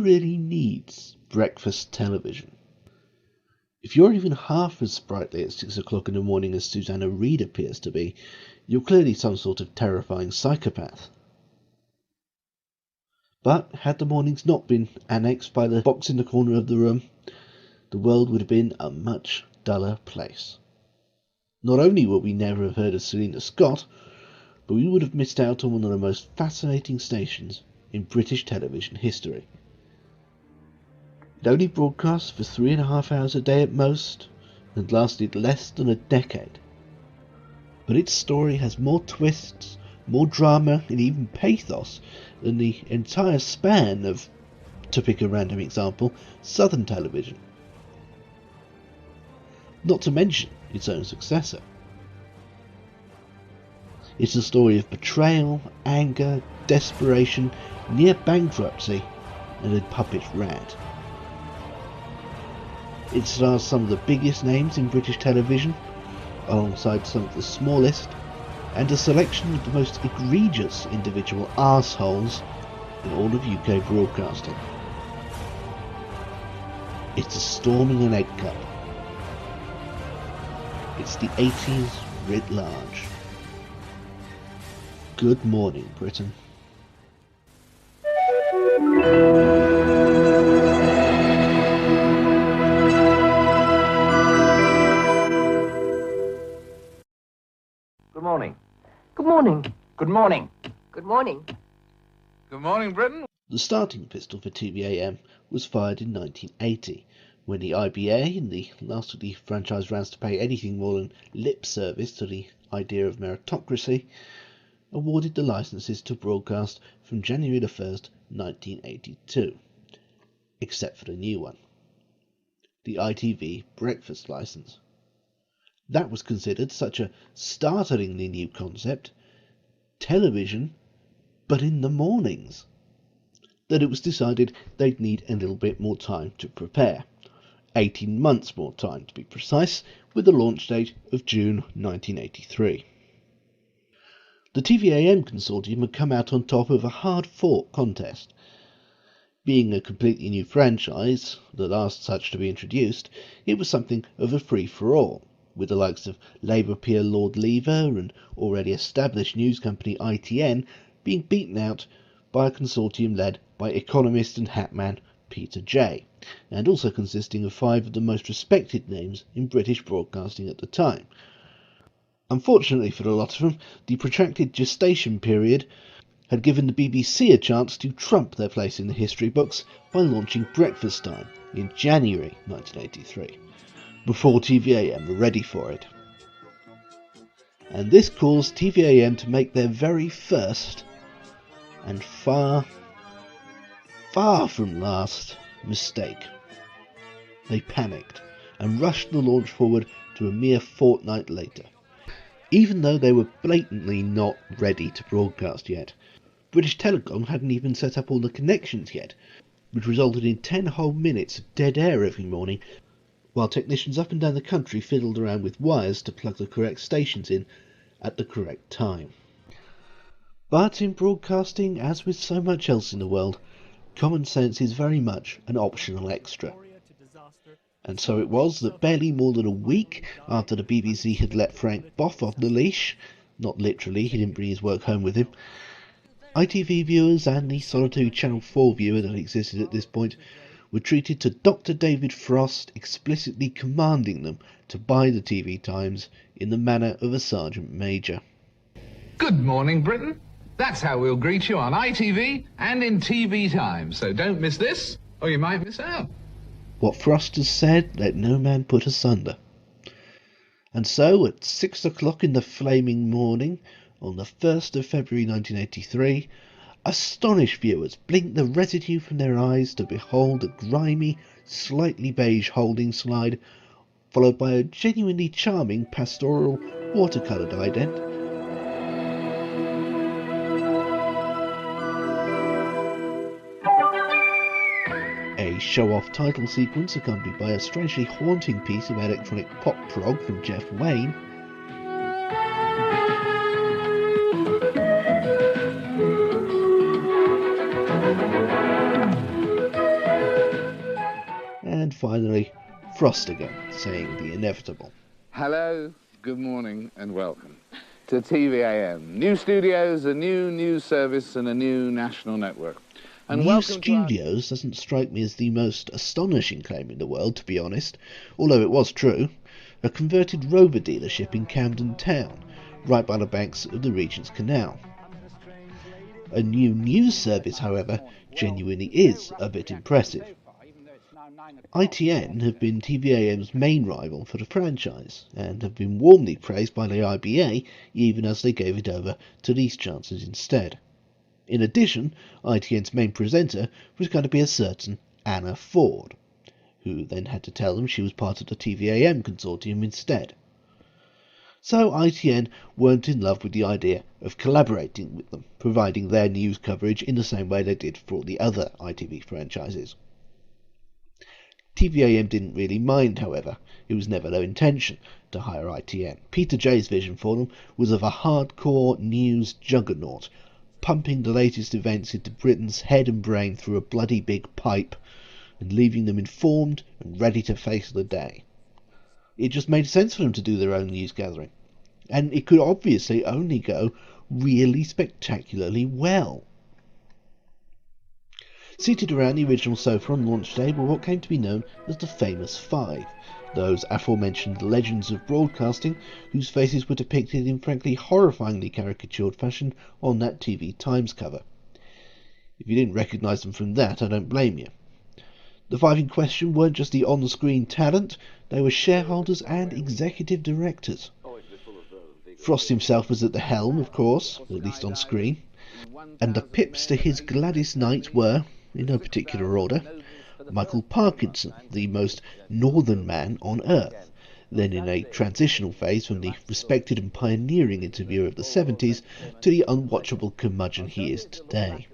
really needs breakfast television? If you're even half as sprightly at 6 o'clock in the morning as Susanna Reid appears to be, you're clearly some sort of terrifying psychopath. But had the mornings not been annexed by the box in the corner of the room, the world would have been a much duller place. Not only would we never have heard of Selina Scott, but we would have missed out on one of the most fascinating stations in British television history. It only broadcast for 3.5 hours a day at most, and lasted less than a decade. But its story has more twists, more drama, and even pathos than the entire span of, to pick a random example, Southern television. Not to mention its own successor. It's a story of betrayal, anger, desperation, near bankruptcy, and a puppet rat. It stars some of the biggest names in British television, alongside some of the smallest, and a selection of the most egregious individual arseholes in all of UK broadcasting. It's a storm in an egg cup. It's the 80s writ large. Good morning, Britain. Good morning. Good morning. Good morning. Good morning. Good morning, Britain. The starting pistol for TVAM was fired in 1980, when the IBA, in the last of the franchise rounds to pay anything more than lip service to the idea of meritocracy, awarded the licenses to broadcast from January the 1st, 1982, except for the new one, the ITV breakfast license. That was considered such a startlingly new concept, television, but in the mornings, that it was decided they'd need a little bit more time to prepare. 18 months more time to be precise, with the launch date of June 1983. The TVAM consortium had come out on top of a hard-fought contest. Being a completely new franchise, the last such to be introduced, it was something of a free-for-all, with the likes of Labour peer Lord Lever and already established news company ITN being beaten out by a consortium led by economist and hatman Peter Jay, and also consisting of 5 of the most respected names in British broadcasting at the time. Unfortunately for a lot of them, the protracted gestation period had given the BBC a chance to trump their place in the history books by launching Breakfast Time in January 1983, before TVAM were ready for it. And this caused TVAM to make their very first, and far from last, mistake. They panicked and rushed the launch forward to a mere fortnight later. Even though they were blatantly not ready to broadcast yet, British Telecom hadn't even set up all the connections yet, which resulted in 10 whole minutes of dead air every morning, while technicians up and down the country fiddled around with wires to plug the correct stations in at the correct time. But in broadcasting, as with so much else in the world, common sense is very much an optional extra. And so it was that barely more than a week after the BBC had let Frank Boff off the leash, not literally, he didn't bring his work home with him, ITV viewers and the solitary Channel 4 viewer that existed at this point were treated to Dr. David Frost explicitly commanding them to buy the TV Times in the manner of a Sergeant Major. Good morning, Britain. That's how we'll greet you on ITV and in TV Times, so don't miss this, or you might miss out. What Frost has said, let no man put asunder. And so, at 6 o'clock in the flaming morning, on the 1st of February 1983, astonished viewers blinked the residue from their eyes to behold a grimy, slightly beige holding slide, followed by a genuinely charming pastoral watercoloured ident, a show-off title sequence accompanied by a strangely haunting piece of electronic pop prog from Jeff Wayne, finally Frost again, saying the inevitable. Hello, good morning and welcome to TVAM. New studios, a new news service and a new national network. And New welcome to our... studios doesn't strike me as the most astonishing claim in the world, to be honest, although it was true. A converted Rover dealership in Camden Town, right by the banks of the Regent's Canal. A new news service, however, genuinely is a bit impressive. ITN have been TVAM's main rival for the franchise, and have been warmly praised by the IBA even as they gave it over to these chances instead. In addition, ITN's main presenter was going to be a certain Anna Ford, who then had to tell them she was part of the TVAM consortium instead. So ITN weren't in love with the idea of collaborating with them, providing their news coverage in the same way they did for all the other ITV franchises. TVAM didn't really mind, however. It was never their intention to hire ITN. Peter Jay's vision for them was of a hardcore news juggernaut, pumping the latest events into Britain's head and brain through a bloody big pipe, and leaving them informed and ready to face the day. It just made sense for them to do their own news gathering, and it could obviously only go really spectacularly well. Seated around the original sofa on launch day were what came to be known as the Famous Five, those aforementioned legends of broadcasting whose faces were depicted in frankly horrifyingly caricatured fashion on that TV Times cover. If you didn't recognise them from that, I don't blame you. The five in question weren't just the on-screen talent, they were shareholders and executive directors. Frost himself was at the helm, of course, at least on screen, and the pips to his Gladys Knight were, in no particular order, Michael Parkinson, the most northern man on earth, then in a transitional phase from the respected and pioneering interviewer of the 70s to the unwatchable curmudgeon he is today.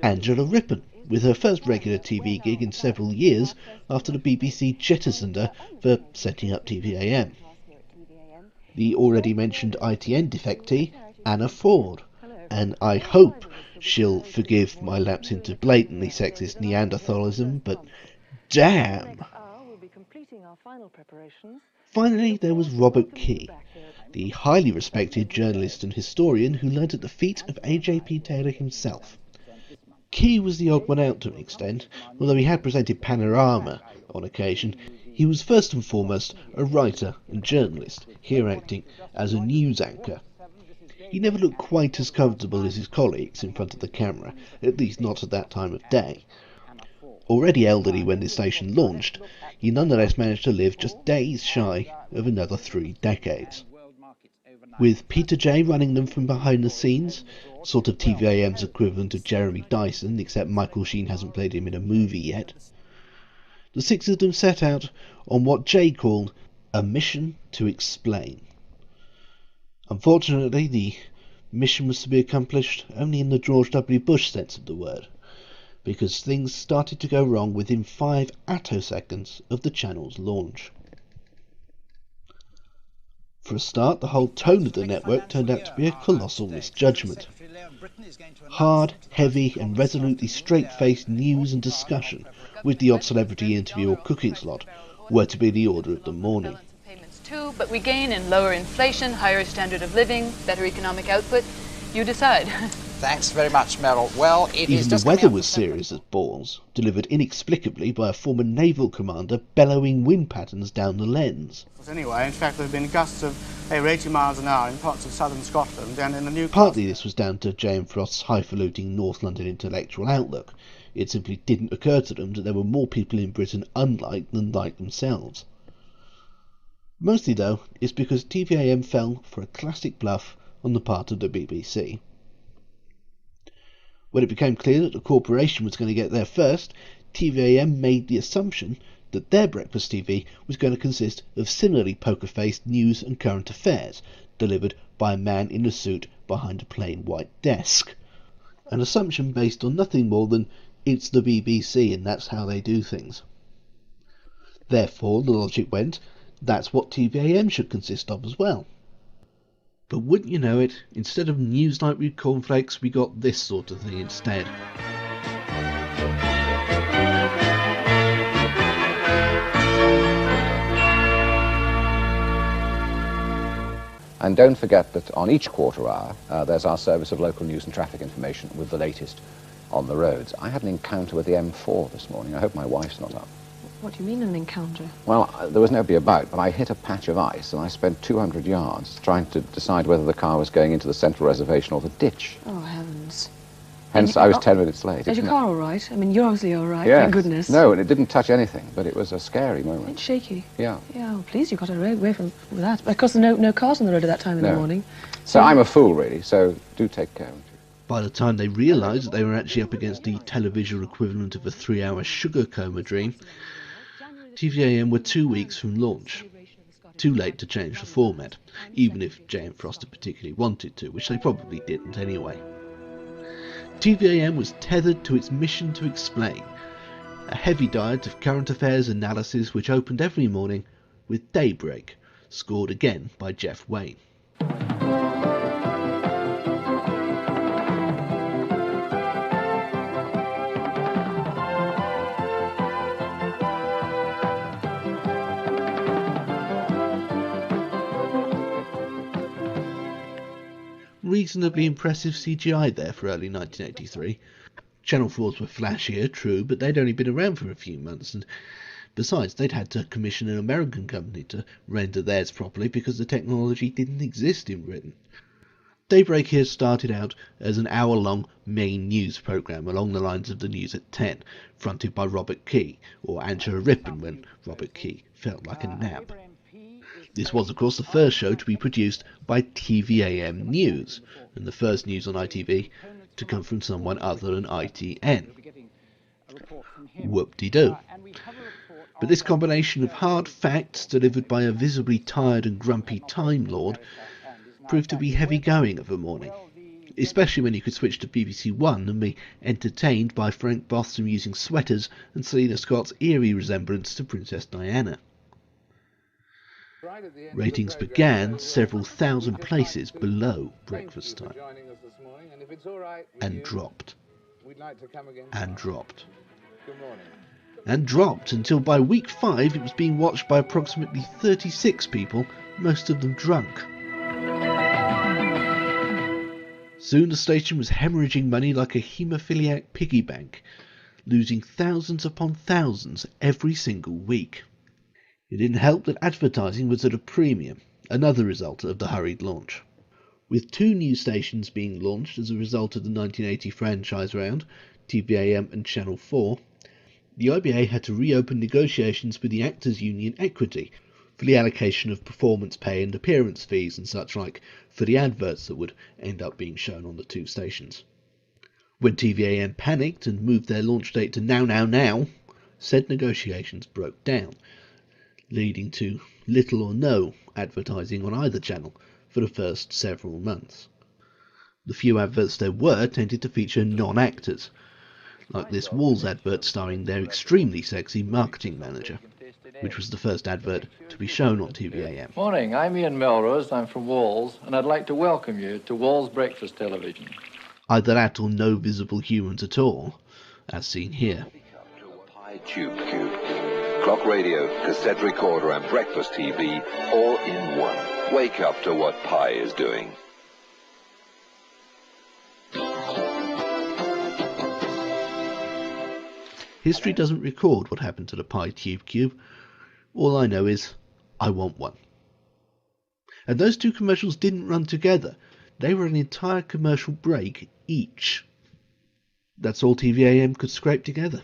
Angela Rippon, with her first regular TV gig in several years after the BBC jettisoned her for setting up TVAM. The already mentioned ITN defectee, Anna Ford, and I hope she'll forgive my lapse into blatantly sexist Neanderthalism, but damn! Finally, there was Robert Key, the highly respected journalist and historian who learnt at the feet of A.J.P. Taylor himself. Key was the odd one out to an extent. Although he had presented Panorama on occasion, he was first and foremost a writer and journalist, here acting as a news anchor. He never looked quite as comfortable as his colleagues in front of the camera, at least not at that time of day. Already elderly when the station launched, he nonetheless managed to live just days shy of another 3 decades. With Peter Jay running them from behind the scenes, sort of TVAM's equivalent of Jeremy Dyson, except Michael Sheen hasn't played him in a movie yet, the 6 of them set out on what Jay called a mission to explain. Unfortunately, the mission was to be accomplished only in the George W. Bush sense of the word, because things started to go wrong within 5 attoseconds of the channel's launch. For a start, the whole tone of the network turned out to be a colossal misjudgment. Hard, heavy and resolutely straight-faced news and discussion, with the odd celebrity interview or cooking slot, were to be the order of the morning. Too, but we gain in lower inflation, higher standard of living, better economic output. You decide. Thanks very much, Meryl. Well, it Even is just the weather was serious as balls, delivered inexplicably by a former naval commander bellowing wind patterns down the lens. Anyway, in fact, there have been gusts of over 80 miles an hour in parts of southern Scotland and in the new... Partly this was down to Jay and Frost's highfalutin North London intellectual outlook. It simply didn't occur to them that there were more people in Britain unlike than like themselves. Mostly, though, it's because TVAM fell for a classic bluff on the part of the BBC. When it became clear that the corporation was going to get there first, TVAM made the assumption that their breakfast TV was going to consist of similarly poker-faced news and current affairs, delivered by a man in a suit behind a plain white desk. An assumption based on nothing more than it's the BBC and that's how they do things. Therefore, the logic went, that's what TVAM should consist of as well. But wouldn't you know it, instead of Newsnight with cornflakes, we got this sort of thing instead. And don't forget that on each quarter hour, there's our service of local news and traffic information with the latest on the roads. I had an encounter with the M4 this morning. I hope my wife's not up. What do you mean, an encounter? Well, there was nobody about, but I hit a patch of ice and I spent 200 yards trying to decide whether the car was going into the central reservation or the ditch. Oh, heavens. Hence, I was 10 minutes late. Is your car all right? I mean, you're obviously all right, Yes. thank goodness. No, and it didn't touch anything, but it was a scary moment. It's shaky. Yeah. Yeah, well, please, you got away from with that. Of course, there are no cars on the road at that time in the No. morning. So I'm a fool, really, so do take care. By the time they realised that they were actually up against the televisual equivalent of a 3-hour sugar coma dream, TVAM were 2 weeks from launch. Too late to change the format, even if Jay and Foster particularly wanted to, which they probably didn't anyway. TVAM was tethered to its mission to explain, a heavy diet of current affairs analysis which opened every morning with Daybreak, scored again by Jeff Wayne. Reasonably impressive CGI there for early 1983. Channel 4s were flashier, true, but they'd only been around for a few months, and besides, they'd had to commission an American company to render theirs properly because the technology didn't exist in Britain. Daybreak here started out as an hour-long main news programme along the lines of the News at 10, fronted by Robert Key, or Angela Rippon when Robert Key felt like a nap. This was, of course, the first show to be produced by TVAM News, and the first news on ITV to come from someone other than ITN. Whoop-de-doo. But this combination of hard facts delivered by a visibly tired and grumpy Time Lord proved to be heavy going of a morning, especially when you could switch to BBC One and be entertained by Frank Botham using sweaters and Selena Scott's eerie resemblance to Princess Diana. Ratings began several thousand places below breakfast time, and dropped, and dropped, and dropped until by week 5 it was being watched by approximately 36 people, most of them drunk. Soon the station was hemorrhaging money like a haemophiliac piggy bank, losing thousands upon thousands every single week. It didn't help that advertising was at a premium, another result of the hurried launch. With 2 new stations being launched as a result of the 1980 franchise round, TVAM and Channel 4, the IBA had to reopen negotiations with the Actors Union Equity for the allocation of performance pay and appearance fees and such like for the adverts that would end up being shown on the 2 stations. When TVAM panicked and moved their launch date to now, said negotiations broke down, leading to little or no advertising on either channel for the first several months. The few adverts there were tended to feature non-actors, like this Walls advert starring their extremely sexy marketing manager, which was the first advert to be shown on TVAM. Morning, I'm Ian Melrose, I'm from Walls, and I'd like to welcome you to Walls Breakfast Television. Either that or no visible humans at all, as seen here. Pi Tube Cube. Clock radio, cassette recorder and breakfast TV all in one. Wake up to what Pi is doing. History doesn't record what happened to the Pi Tube Cube. All I know is, I want one. And those 2 commercials didn't run together. They were an entire commercial break each. That's all TVAM could scrape together.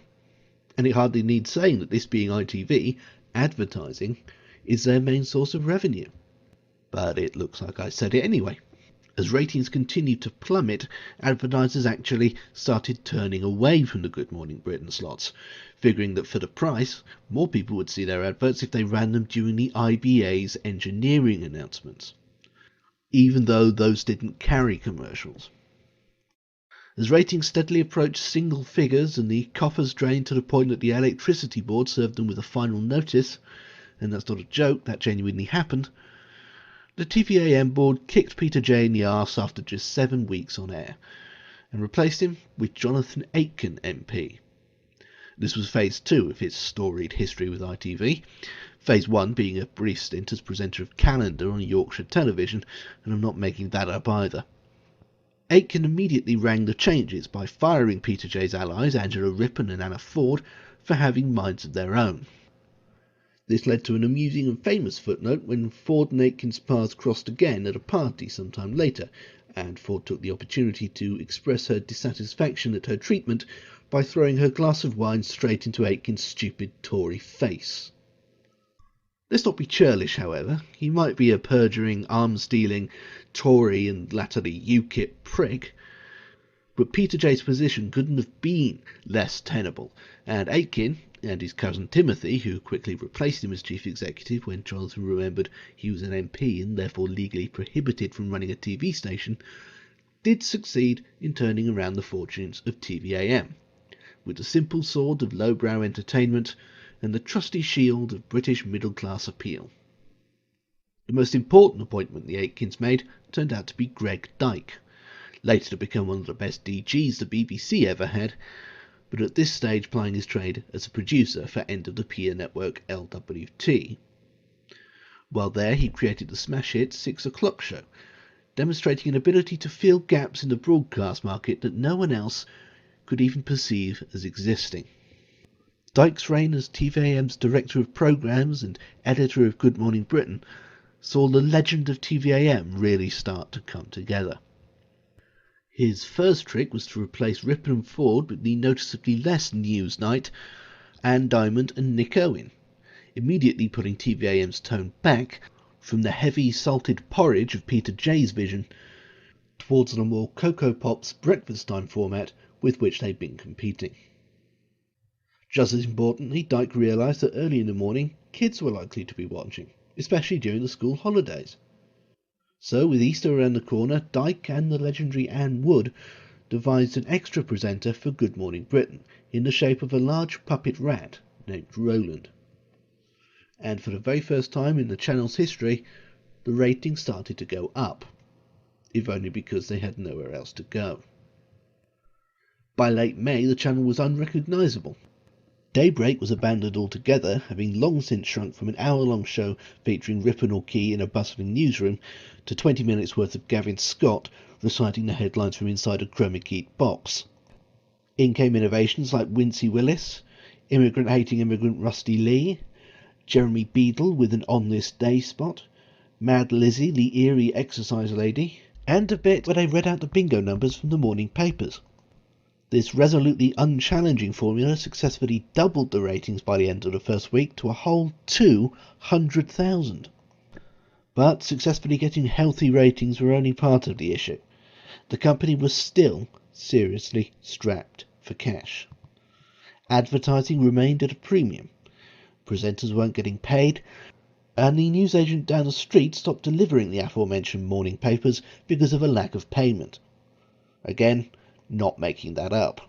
And it hardly needs saying that this being ITV, advertising is their main source of revenue. But it looks like I said it anyway. As ratings continued to plummet, advertisers actually started turning away from the Good Morning Britain slots, figuring that for the price, more people would see their adverts if they ran them during the IBA's engineering announcements, even though those didn't carry commercials. As ratings steadily approached single figures and the coffers drained to the point that the electricity board served them with a final notice, and that's not a joke, that genuinely happened, the TVAM board kicked Peter Jay in the arse after just 7 weeks on air, and replaced him with Jonathan Aitken MP. This was Phase 2 of his storied history with ITV, Phase 1 being a brief stint as presenter of Calendar on Yorkshire Television, and I'm not making that up either. Aitken immediately rang the changes by firing Peter Jay's allies Angela Rippon and Anna Ford for having minds of their own. This led to an amusing and famous footnote when Ford and Aitken's paths crossed again at a party sometime later, and Ford took the opportunity to express her dissatisfaction at her treatment by throwing her glass of wine straight into Aitken's stupid Tory face. Let's not be churlish, however. He might be a perjuring, arms-dealing, Tory and latterly UKIP prick, but Peter Jay's position couldn't have been less tenable, and Aitken, and his cousin Timothy, who quickly replaced him as chief executive when Jonathan remembered he was an MP and therefore legally prohibited from running a TV station, did succeed in turning around the fortunes of TVAM, with the simple sword of lowbrow entertainment and the trusty shield of British middle-class appeal. The most important appointment the Aitkins made turned out to be Greg Dyke, later to become one of the best DGs the BBC ever had, but at this stage plying his trade as a producer for end-of-the-pier network LWT. While there, he created the smash hit 6 O'Clock Show, demonstrating an ability to fill gaps in the broadcast market that no one else could even perceive as existing. Dyke's reign as TVAM's Director of Programmes and Editor of Good Morning Britain saw the legend of TVAM really start to come together. His first trick was to replace Rippon and Ford with the noticeably less Newsnight Anne Diamond and Nick Owen, immediately putting TVAM's tone back from the heavy salted porridge of Peter Jay's vision towards the more Cocoa Pops breakfast time format with which they'd been competing. Just as importantly, Dyke realised that early in the morning kids were likely to be watching, especially during the school holidays. So, with Easter around the corner, Dyke and the legendary Anne Wood devised an extra presenter for Good Morning Britain in the shape of a large puppet rat named Roland. And for the very first time in the channel's history, the ratings started to go up, if only because they had nowhere else to go. By late May, the channel was unrecognisable. Daybreak was abandoned altogether, having long since shrunk from an hour-long show featuring Rippon or Key in a bustling newsroom to 20 minutes worth of Gavin Scott reciting the headlines from inside a chroma keyed box. In came innovations like Wincy Willis, immigrant-hating immigrant Rusty Lee, Jeremy Beadle with an On This Day spot, Mad Lizzie, the eerie exercise lady, and a bit where they read out the bingo numbers from the morning papers. This resolutely unchallenging formula successfully doubled the ratings by the end of the first week to a whole 200,000. But successfully getting healthy ratings were only part of the issue. The company was still seriously strapped for cash. Advertising remained at a premium. Presenters weren't getting paid, and the newsagent down the street stopped delivering the aforementioned morning papers because of a lack of payment. Again, not making that up.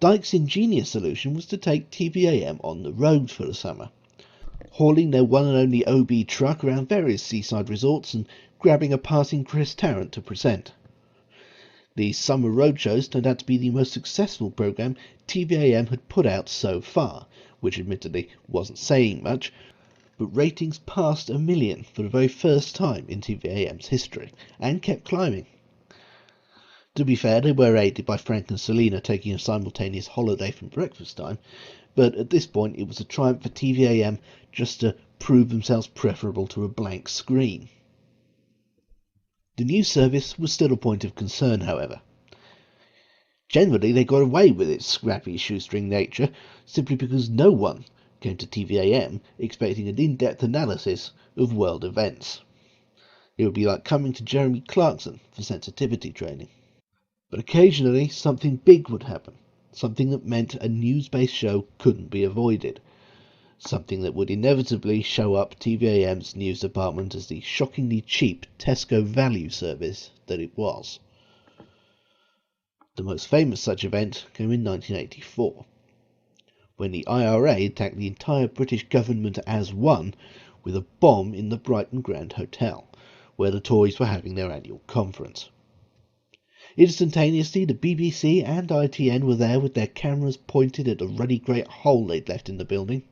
Dyke's ingenious solution was to take TVAM on the road for the summer, hauling their one and only OB truck around various seaside resorts and grabbing a passing Chris Tarrant to present. These summer roadshows turned out to be the most successful programme TVAM had put out so far, which admittedly wasn't saying much, but ratings passed 1 million for the very first time in TVAM's history, and kept climbing. To be fair, they were aided by Frank and Selina taking a simultaneous holiday from breakfast time, but at this point it was a triumph for TVAM just to prove themselves preferable to a blank screen. The news service was still a point of concern, however. Generally they got away with its scrappy shoestring nature simply because no one came to TVAM expecting an in-depth analysis of world events. It would be like coming to Jeremy Clarkson for sensitivity training. But occasionally something big would happen, something that meant a news-based show couldn't be avoided, something that would inevitably show up TVAM's news department as the shockingly cheap Tesco value service that it was. The most famous such event came in 1984, when the IRA attacked the entire British government as one with a bomb in the Brighton Grand Hotel, where the Tories were having their annual conference. Instantaneously, the BBC and ITN were there with their cameras pointed at a ruddy great hole they'd left in the building.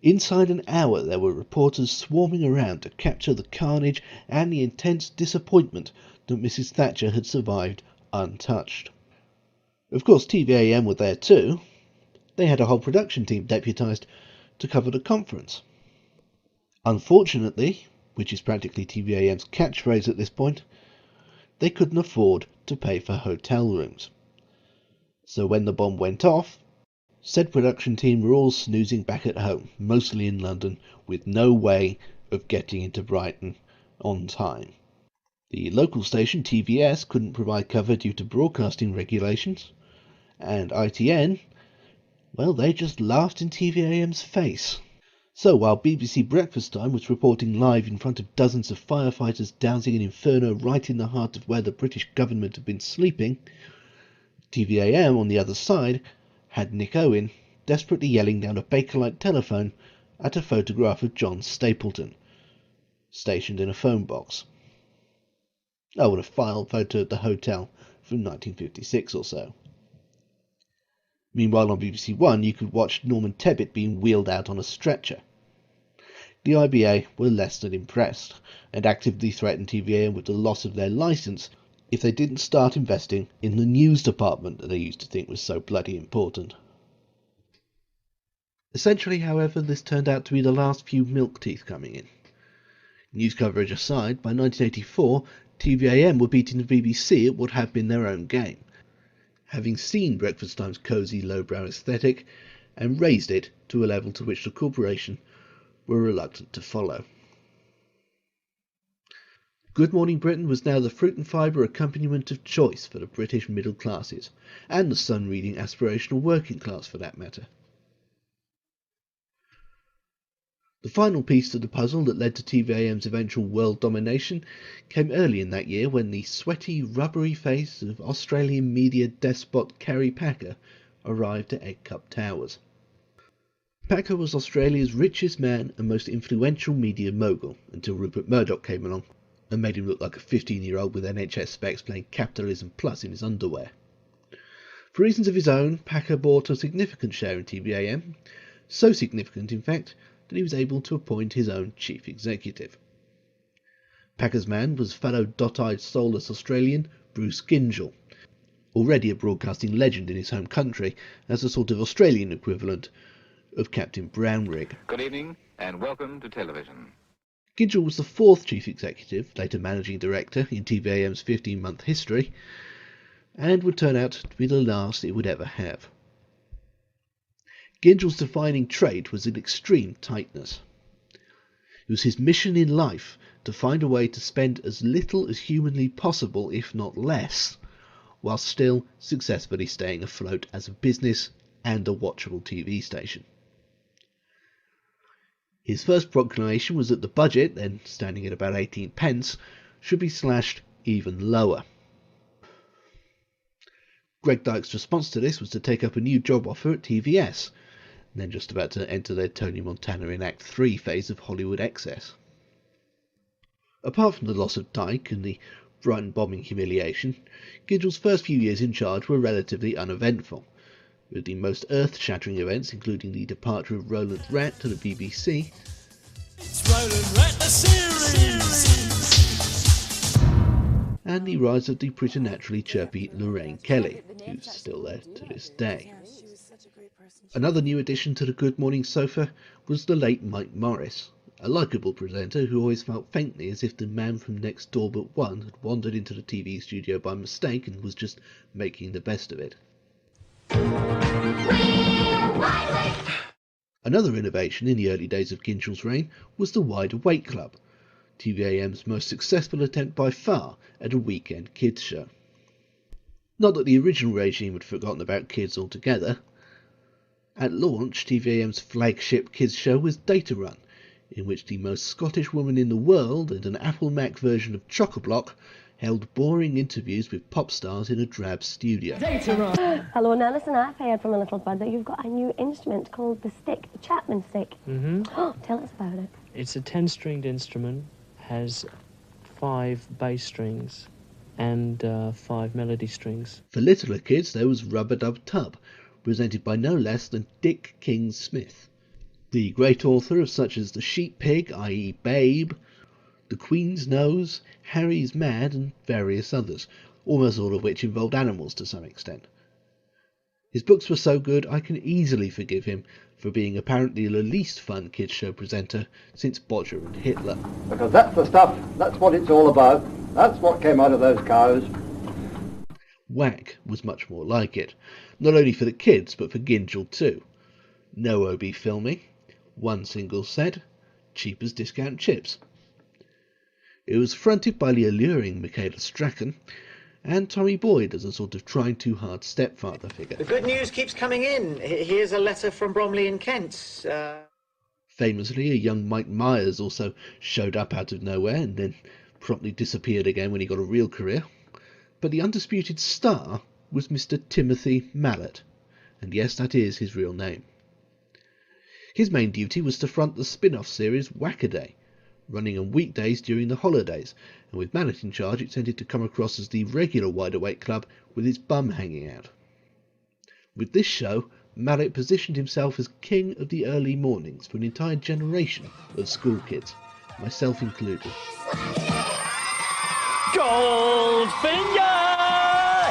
Inside an hour there were reporters swarming around to capture the carnage and the intense disappointment that Mrs. Thatcher had survived untouched. Of course, TVAM were there too. They had a whole production team deputised to cover the conference. Unfortunately, which is practically TVAM's catchphrase at this point, they couldn't afford to pay for hotel rooms. So when the bomb went off, said production team were all snoozing back at home, mostly in London, with no way of getting into Brighton on time. The local station, TVS, couldn't provide cover due to broadcasting regulations, and ITN, well, they just laughed in TVAM's face. So while BBC Breakfast Time was reporting live in front of dozens of firefighters dousing an inferno right in the heart of where the British government had been sleeping, TVAM on the other side had Nick Owen desperately yelling down a Bakelite telephone at a photograph of John Stapleton, stationed in a phone box. Oh, and a file photo of the hotel from 1956 or so. Meanwhile on BBC One you could watch Norman Tebbit being wheeled out on a stretcher. The IBA were less than impressed, and actively threatened TVAM with the loss of their licence if they didn't start investing in the news department that they used to think was so bloody important. Essentially, however, this turned out to be the last few milk teeth coming in. News coverage aside, by 1984, TVAM were beating the BBC at what had been their own game, having seen Breakfast Time's cosy lowbrow aesthetic and raised it to a level to which the corporation were reluctant to follow. Good Morning Britain was now the fruit and fibre accompaniment of choice for the British middle classes, and the sun-reading aspirational working class for that matter. The final piece to the puzzle that led to TVAM's eventual world domination came early in that year when the sweaty, rubbery face of Australian media despot Kerry Packer arrived at Egg Cup Towers. Packer was Australia's richest man and most influential media mogul until Rupert Murdoch came along and made him look like a 15-year-old with NHS specs playing Capitalism Plus in his underwear. For reasons of his own, Packer bought a significant share in TVAM, so significant in fact that he was able to appoint his own chief executive. Packer's man was fellow dot-eyed soulless Australian Bruce Gyngell, already a broadcasting legend in his home country as a sort of Australian equivalent of Captain Brownrigg. Good evening and welcome to television. Gyngell was the fourth chief executive, later managing director, in TVAM's 15-month history, and would turn out to be the last it would ever have. Gyngell's defining trait was an extreme tightness. It was his mission in life to find a way to spend as little as humanly possible, if not less, while still successfully staying afloat as a business and a watchable TV station. His first proclamation was that the budget, then standing at about 18 pence, should be slashed even lower. Greg Dyke's response to this was to take up a new job offer at TVS, and then just about to enter their Tony Montana in Act 3 phase of Hollywood excess. Apart from the loss of Dyke and the Brighton bombing humiliation, Gyngell's first few years in charge were relatively uneventful, with the most earth-shattering events including the departure of Roland Rat to the BBC, it's Roland Rat the series, and the rise of the preternaturally chirpy Lorraine Kelly, who's still there to this day. Another new addition to the Good Morning sofa was the late Mike Morris, a likeable presenter who always felt faintly as if the man from next door but one had wandered into the TV studio by mistake and was just making the best of it. Another innovation in the early days of Gyngell's reign was the Wide Awake Club, TVAM's most successful attempt by far at a weekend kids show. Not that the original regime had forgotten about kids altogether. At launch, TVAM's flagship kids show was Data Run, in which the most Scottish woman in the world and an Apple Mac version of Chock-a-Block held boring interviews with pop stars in a drab studio. Hello, now listen, I've heard from a little bud that you've got a new instrument called the stick, the Chapman stick. Tell us about it. It's a 10-stringed instrument, has 5 bass strings, and 5 melody strings. For littler kids there was Rubber Dub Tub, presented by no less than Dick King-Smith, the great author of such as The Sheep Pig, i.e. Babe, The Queen's Nose, Harry's Mad, and various others, almost all of which involved animals to some extent. His books were so good I can easily forgive him for being apparently the least fun kids show presenter since Bodger and Hitler. Because that's the stuff, that's what it's all about, that's what came out of those cows. Whack was much more like it, not only for the kids but for Gingell too. No OB filming, one single set, cheap as discount chips. It was fronted by the alluring Michaela Strachan, and Tommy Boyd as a sort of trying too hard stepfather figure. The good news keeps coming in. Here's a letter from Bromley in Kent. Famously, a young Mike Myers also showed up out of nowhere and then promptly disappeared again when he got a real career. But the undisputed star was Mr. Timothy Mallet, and yes, that is his real name. His main duty was to front the spin-off series Whack-A-Day, running on weekdays during the holidays, and with Mallet in charge it tended to come across as the regular Wide Awake Club with its bum hanging out. With this show, Mallet positioned himself as king of the early mornings for an entire generation of school kids, myself included. Goldfinger!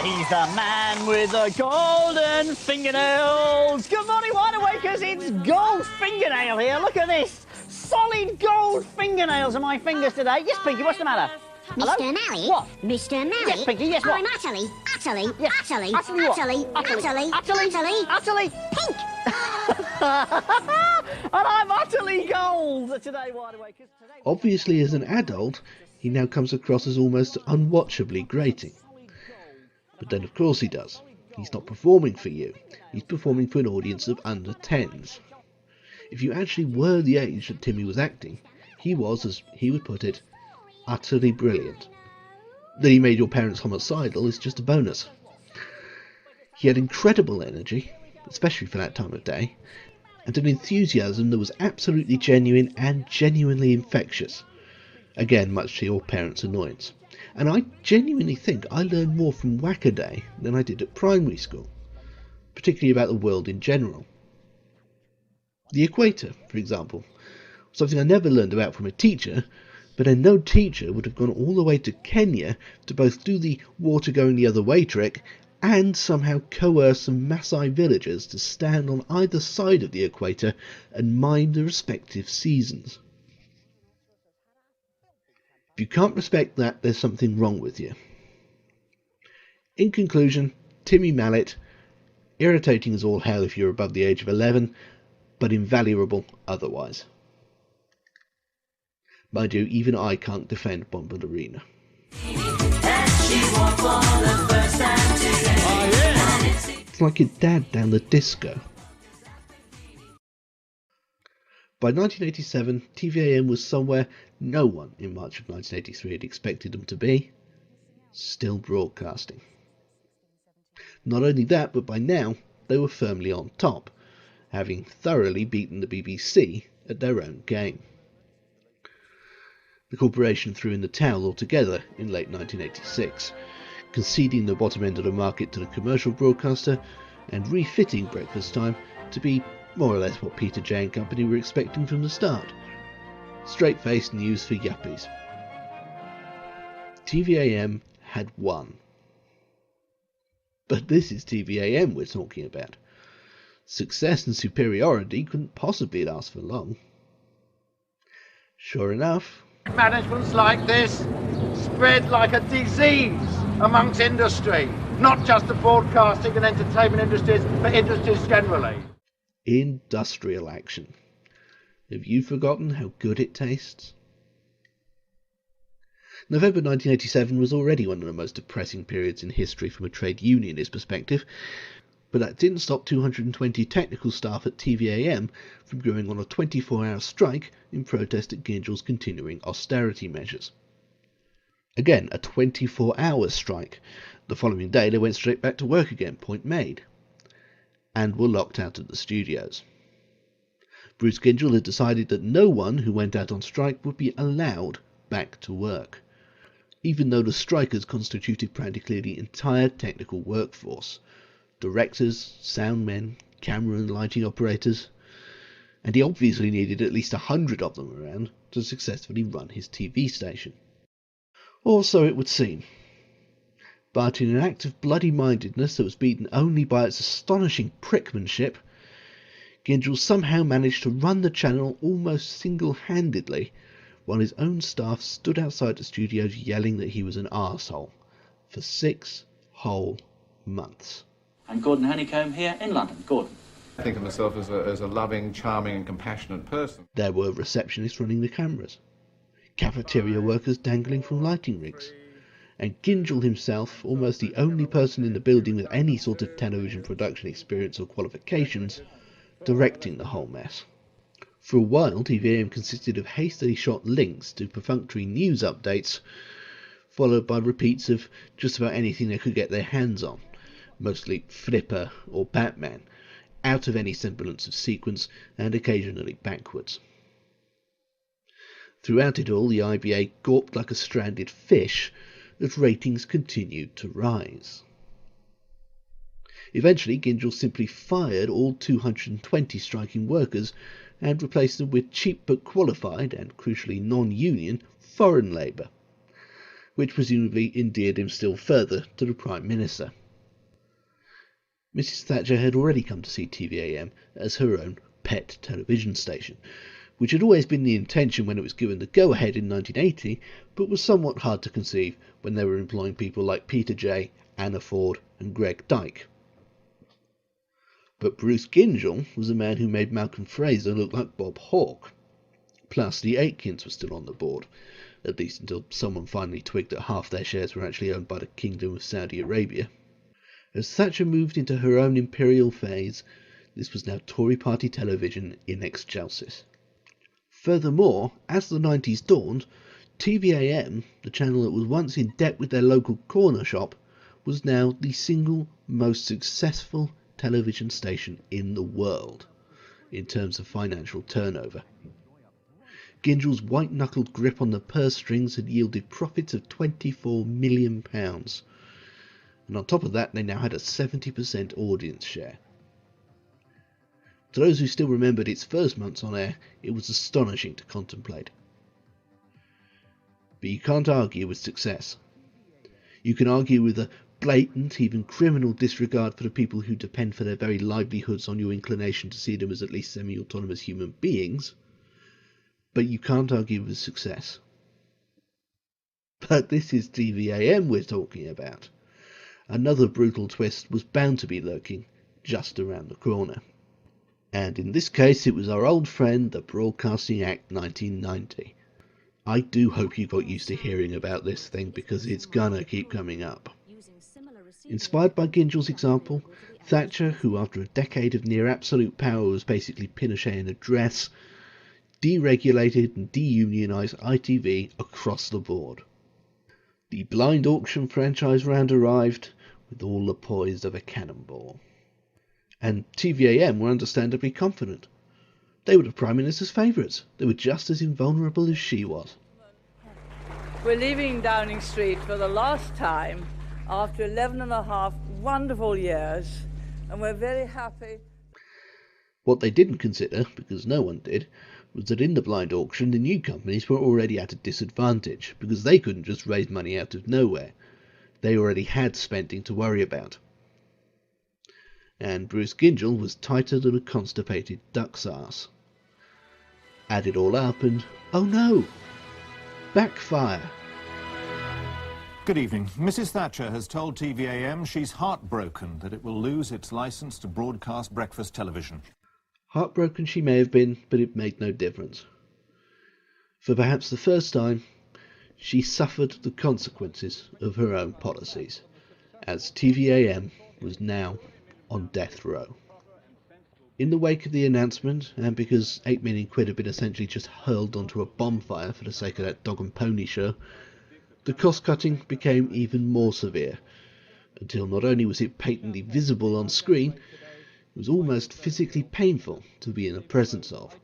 He's the man with the golden fingernails. Good morning, Wide Awakers. It's Gold Fingernail here. Look at this. Solid gold fingernails on my fingers today. Yes, Pinky, what's the matter? Hello? Mr. Mallet? What? Mr. Mallet? Yes, Pinky, yes, what? I'm utterly pink. And I'm utterly gold today, Wide Awakers. Obviously, as an adult, he now comes across as almost unwatchably grating. But then of course he does. He's not performing for you. He's performing for an audience of under 10s. If you actually were the age that Timmy was acting, he was, as he would put it, utterly brilliant. That he made your parents homicidal is just a bonus. He had incredible energy, especially for that time of day, and an enthusiasm that was absolutely genuine and genuinely infectious. Again, much to your parents' annoyance. And I genuinely think I learned more from Whack-A-Day than I did at primary school, particularly about the world in general. The equator, for example, something I never learned about from a teacher, but then no teacher would have gone all the way to Kenya to both do the water going the other way trick and somehow coerce some Maasai villagers to stand on either side of the equator and mime the respective seasons. If you can't respect that, there's something wrong with you. In conclusion, Timmy Mallet, irritating as all hell if you're above the age of 11, but invaluable otherwise. Mind you, even I can't defend Bombalurina. It's like your dad down the disco. By 1987, TVAM was somewhere no one in March of 1983 had expected them to be. Still broadcasting. Not only that, but by now they were firmly on top, having thoroughly beaten the BBC at their own game. The corporation threw in the towel altogether in late 1986, conceding the bottom end of the market to the commercial broadcaster and refitting Breakfast Time to be more or less what Peter J and company were expecting from the start. Straight-faced news for yuppies. TVAM had won. But this is TVAM we're talking about. Success and superiority couldn't possibly last for long. Sure enough, Management's like this, spread like a disease amongst industry, not just the broadcasting and entertainment industries, but industries generally. Industrial action. Have you forgotten how good it tastes? November 1987 was already one of the most depressing periods in history from a trade unionist perspective, but that didn't stop 220 technical staff at TVAM from going on a 24-hour strike in protest at Gingell's continuing austerity measures. Again, a 24-hour strike. The following day they went straight back to work again, point made, and were locked out of the studios. Bruce Gingell had decided that no one who went out on strike would be allowed back to work. even though the strikers constituted practically the entire technical workforce: directors, sound men, camera and lighting operators, and he obviously needed at least 100 of them around to successfully run his TV station. Or so it would seem. But in an act of bloody-mindedness that was beaten only by its astonishing prickmanship, Gyngell somehow managed to run the channel almost single-handedly, while his own staff stood outside the studios yelling that he was an arsehole for 6 whole months. I'm Gordon Honeycomb here in London. Gordon. I think of myself as a loving, charming and compassionate person. There were receptionists running the cameras, cafeteria workers dangling from lighting rigs, and Gyngell himself, almost the only person in the building with any sort of television production experience or qualifications, directing the whole mess. For a while, TVAM consisted of hastily shot links to perfunctory news updates, followed by repeats of just about anything they could get their hands on, mostly Flipper or Batman, out of any semblance of sequence and occasionally backwards. Throughout it all, the IBA gawped like a stranded fish as ratings continued to rise. Eventually, Gyngell simply fired all 220 striking workers and replaced them with cheap but qualified, and crucially non-union, foreign labour, which presumably endeared him still further to the Prime Minister. Mrs. Thatcher had already come to see TVAM as her own pet television station, which had always been the intention when it was given the go-ahead in 1980, but was somewhat hard to conceive when they were employing people like Peter Jay, Anna Ford and Greg Dyke. But Bruce Gyngell was a man who made Malcolm Fraser look like Bob Hawke. Plus, the Aitkins were still on the board, at least until someone finally twigged that half their shares were actually owned by the Kingdom of Saudi Arabia. As Thatcher moved into her own imperial phase, this was now Tory party television in excelsis. Furthermore, as the 90s dawned, TVAM, the channel that was once in debt with their local corner shop, was now the single most successful television station in the world, in terms of financial turnover. Gyngell's white-knuckled grip on the purse strings had yielded profits of £24 million, and on top of that they now had a 70% audience share. To those who still remembered its first months on air, it was astonishing to contemplate. But you can't argue with success. You can argue with a blatant, even criminal disregard for the people who depend for their very livelihoods on your inclination to see them as at least semi-autonomous human beings, but you can't argue with success. But this is TVAM we're talking about. Another brutal twist was bound to be lurking just around the corner. And in this case it was our old friend, the Broadcasting Act 1990. I do hope you got used to hearing about this thing, because it's gonna keep coming up. Inspired by Gyngell's example, Thatcher, who after a decade of near absolute power was basically Pinochet in a dress, deregulated and deunionised ITV across the board. The blind auction franchise round arrived, with all the poise of a cannonball. And TVAM were understandably confident. They were the Prime Minister's favourites. They were just as invulnerable as she was. We're leaving Downing Street for the last time after 11.5 wonderful years, and we're very happy. What they didn't consider, because no one did, was that in the blind auction the new companies were already at a disadvantage, because they couldn't just raise money out of nowhere. They already had spending to worry about. And Bruce Gyngell was tighter than a constipated duck's arse. Add it all up and, oh no! Backfire! Good evening. Mrs. Thatcher has told TVAM she's heartbroken that it will lose its licence to broadcast breakfast television. Heartbroken she may have been, but it made no difference. For perhaps the first time, she suffered the consequences of her own policies, as TVAM was now on death row. In the wake of the announcement, and because £8 million had been essentially just hurled onto a bonfire for the sake of that dog and pony show, the cost-cutting became even more severe, until not only was it patently visible on screen, it was almost physically painful to be in the presence of.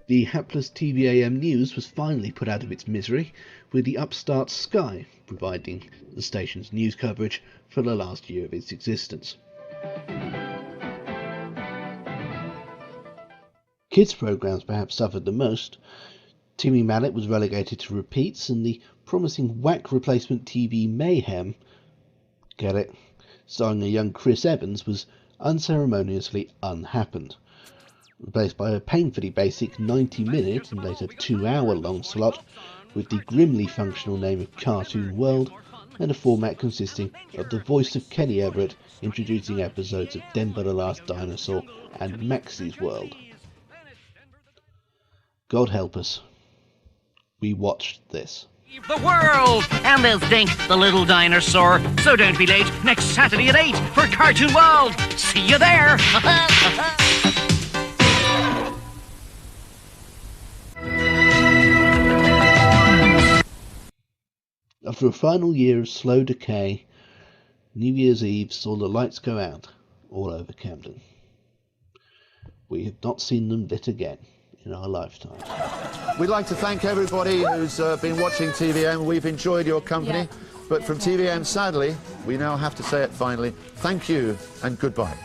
The hapless TVAM news was finally put out of its misery, with the upstart Sky providing the station's news coverage for the last year of its existence. Kids' programmes perhaps suffered the most. Timmy Mallet was relegated to repeats, and the promising whack replacement TV Mayhem, get it, starring a young Chris Evans, was unceremoniously unhappened, replaced by a painfully basic 90-minute and later 2-hour-long slot with the grimly functional name of Cartoon World, and a format consisting of the voice of Kenny Everett introducing episodes of Denver the Last Dinosaur and Maxie's World. God help us. We watched this. The world! And there's Dink, the little dinosaur. So don't be late next Saturday at 8 for Cartoon World. See you there! After a final year of slow decay, New Year's Eve saw the lights go out all over Camden. We have not seen them lit again in our lifetime. We'd like to thank everybody who's been watching TVM. We've enjoyed your company. But from TVM, sadly, we now have to say it finally. Thank you and goodbye.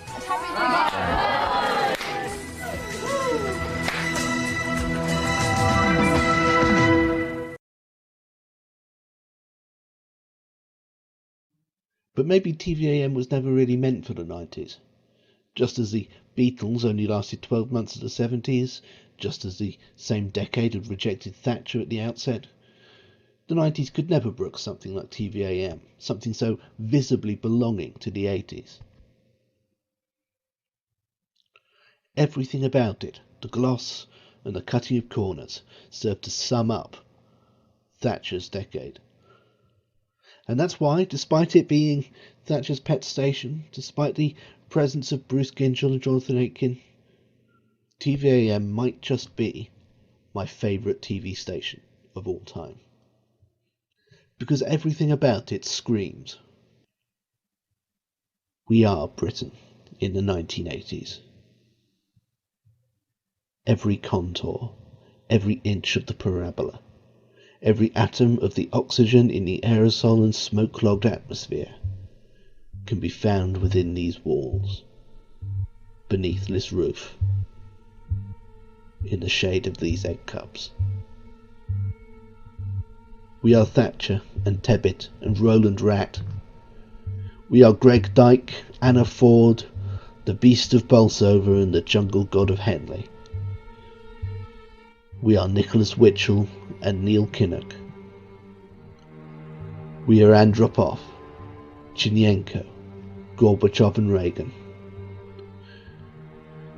But maybe TVAM was never really meant for the 90s. Just as the Beatles only lasted 12 months of the 70s, just as the same decade had rejected Thatcher at the outset, the 90s could never brook something like TVAM, something so visibly belonging to the 80s. Everything about it, the gloss and the cutting of corners, served to sum up Thatcher's decade. And that's why, despite it being Thatcher's pet station, despite the presence of Bruce Ginchel and Jonathan Aitken, TVAM might just be my favourite TV station of all time. Because everything about it screams, we are Britain in the 1980s. Every contour, every inch of the parabola, every atom of the oxygen in the aerosol and smoke-clogged atmosphere can be found within these walls, beneath this roof, in the shade of these egg cups. We are Thatcher and Tebbit and Roland Rat. We are Greg Dyke, Anna Ford, the Beast of Bolsover and the Jungle God of Henley. We are Nicholas Witchell and Neil Kinnock. We are Andropov, Chernyenko, Gorbachev and Reagan.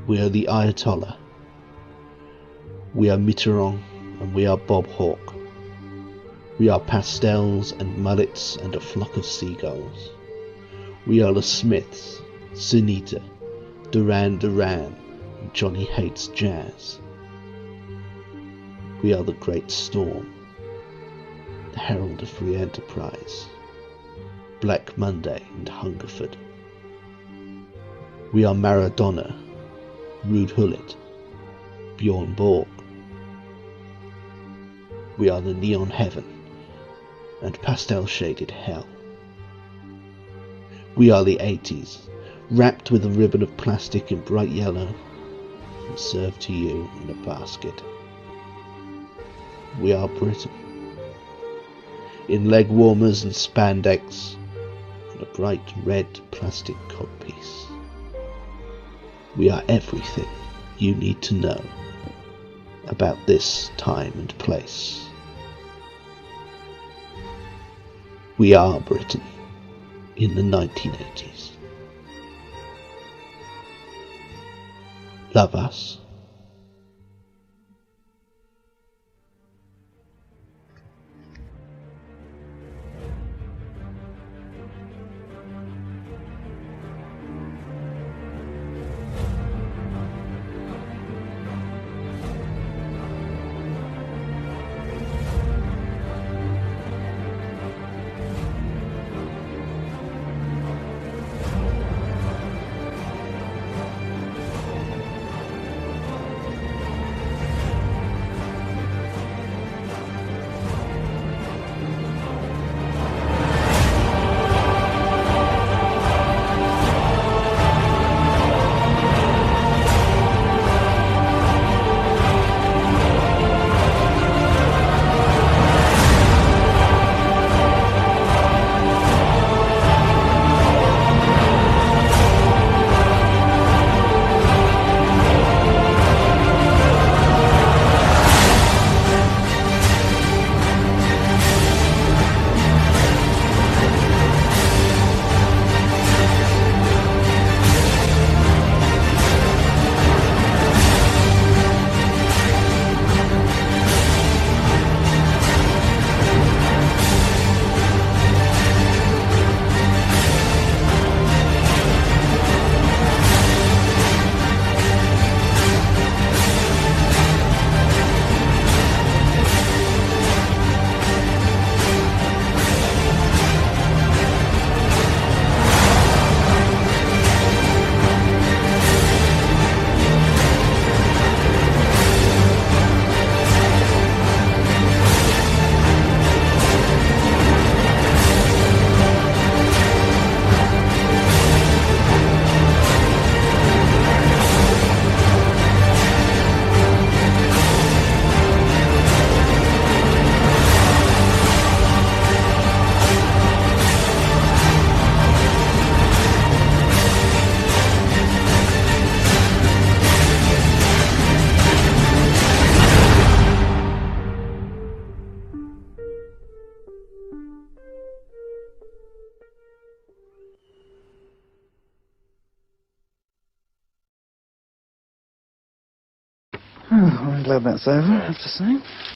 We are the Ayatollah. We are Mitterrand and we are Bob Hawke. We are pastels and mullets and a flock of seagulls. We are the Smiths, Sunita, Duran Duran, and Johnny Hates Jazz. We are the Great Storm, the Herald of Free Enterprise, Black Monday and Hungerford. We are Maradona, Rude Hullet, Bjorn Borg. We are the Neon Heaven and pastel-shaded Hell. We are the 80s, wrapped with a ribbon of plastic in bright yellow and served to you in a basket. We are Britain, in leg warmers and spandex and a bright red plastic codpiece. We are everything you need to know about this time and place. We are Britain in the 1980s. Love us. Oh, I'm glad that's over, I have to say.